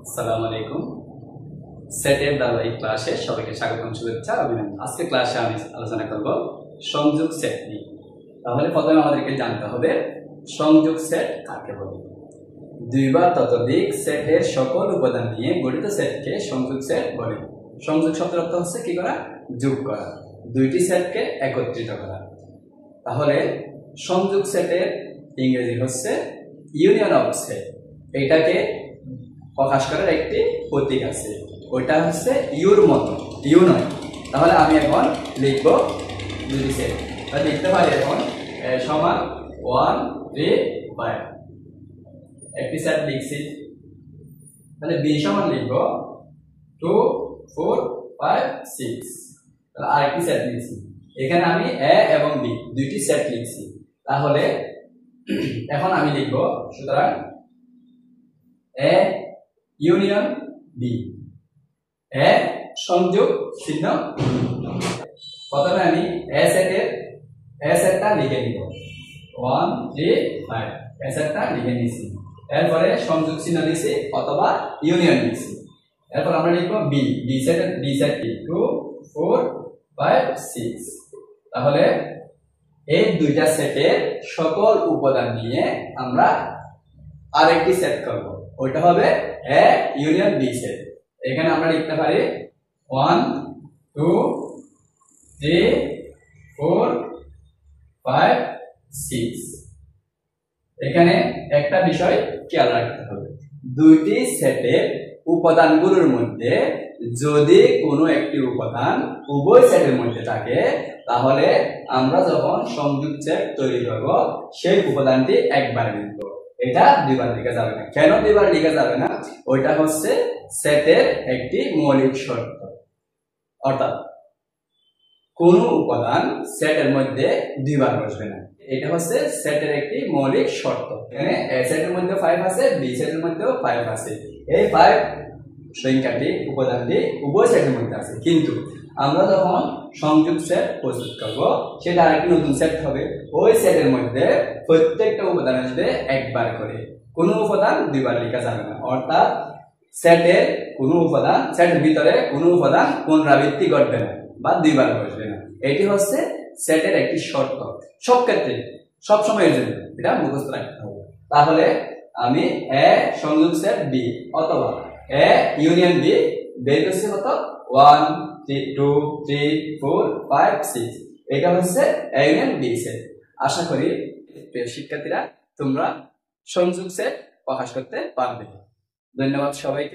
আসসালামু আলাইকুম। সেটের ধারাবাহিক ক্লাসে সবাইকে স্বাগতম, শুভেচ্ছা, অভিনন্দন। আজকে ক্লাসে আমি আলোচনা করব সংযোগ সেট নিয়ে। তাহলে প্রথমে আমাদেরকে জানতে হবে সংযোগ সেট কাকে বলে। দুই বা ততোধিক সেটের সকল উপাদান নিয়ে গঠিত সেটকে সংযোগ সেট বলে। সংযোগ শব্দের অর্থ হচ্ছে কি করা? যোগ করা, দুইটি সেটকে একত্রিত করা। তাহলে সংযোগ সেটের ইংরেজি হচ্ছে ইউনিয়ন অফ সেট। এটাকে প্রকাশ করার একটি প্রতীক আছে, ওইটা হচ্ছে ইউর মতো, ইউ নয়। তাহলে আমি এখন লিখব দুটি সেট, লিখতে পারি এখন সমান 1 3 5। একটি সেট লিখছি, তাহলে বি সমান লিখব 2 4 5 6। তাহলে আরেকটি সেট লিখছি, এখানে আমি এ এবং বি দুইটি সেট লিখছি। তাহলে এখন আমি লিখব সুতরাং এ ইউনিয়ন বি, এ সংযোগ চিহ্ন। প্রথমে আমি এ সেটটা লিখে নিব 1 3 5, এ সেটটা লিখে নিয়েছি। এরপরে সংযোগ চিহ্ন দিছি অথবা ইউনিয়ন দিছি। এরপর আমরা লিখব বি সেট 2 4 5 6। তাহলে এই দুইটা সেটের সকল উপাদান নিয়ে আমরা আরেকটি সেট করব, ওইটা হবে এ ইউনিয়ন বি সেট। এখানে আমরা লিখতে পারি 1 2 3 4 5 6। এখানে একটা বিষয় খেয়াল রাখতে হবে, দুইটি সেটের উপাদানগুলোর মধ্যে যদি কোনো একটি উপাদান উভয় সেটের মধ্যে থাকে, তাহলে আমরা যখন সংযোগ সেট তৈরি করব সেই উপাদানটি একবার লিখব, এটা দুইবার লেখা যাবে না। কেন দুইবার লেখা যাবে না? ওইটা হচ্ছে সেটের একটি মৌলিক শর্ত। অর্থাৎ কোন উপাদান সেটের মধ্যে দুইবার বসবে না, এটা হচ্ছে সেটের একটি মৌলিক শর্ত। এখানে এ সেটের মধ্যে 5 আছে, বি সেটের মধ্যেও 5 আছে। এই 5 সংখ্যাটি উপাদানটি উভয় সেটের মধ্যে আছে, কিন্তু আমরা যখন সংযোগ সেট প্রস্তুত করব সেটা আরেকটি নতুন সেট হবে। ওই সেটের মধ্যে প্রত্যেকটা উপাদান আসবে একবার করে, কোনো উপাদান দুইবার লেখা যাবে না। অর্থাৎ সেটের কোনো উপাদান, সেটের ভিতরে কোনো উপাদান পুনরাবৃত্তি ঘটবে না বা দুইবার বসবে না। এটি হচ্ছে সেটের একটি শর্ত, সব ক্ষেত্রে সব সময়ের জন্য এটা মুখস্থ রাখতে হবে। তাহলে আমি এ সংযোগ সেট বি অথবা এ ইউনিয়ন বি বের করছি কত 1 2 3 4 5 6। এটা হচ্ছে এ ইউনিয়ন বি সেট। আশা করি প্রিয় শিক্ষার্থীরা তোমরা সংযোগ সেট প্রকাশ করতে পারবে। ধন্যবাদ সবাইকে।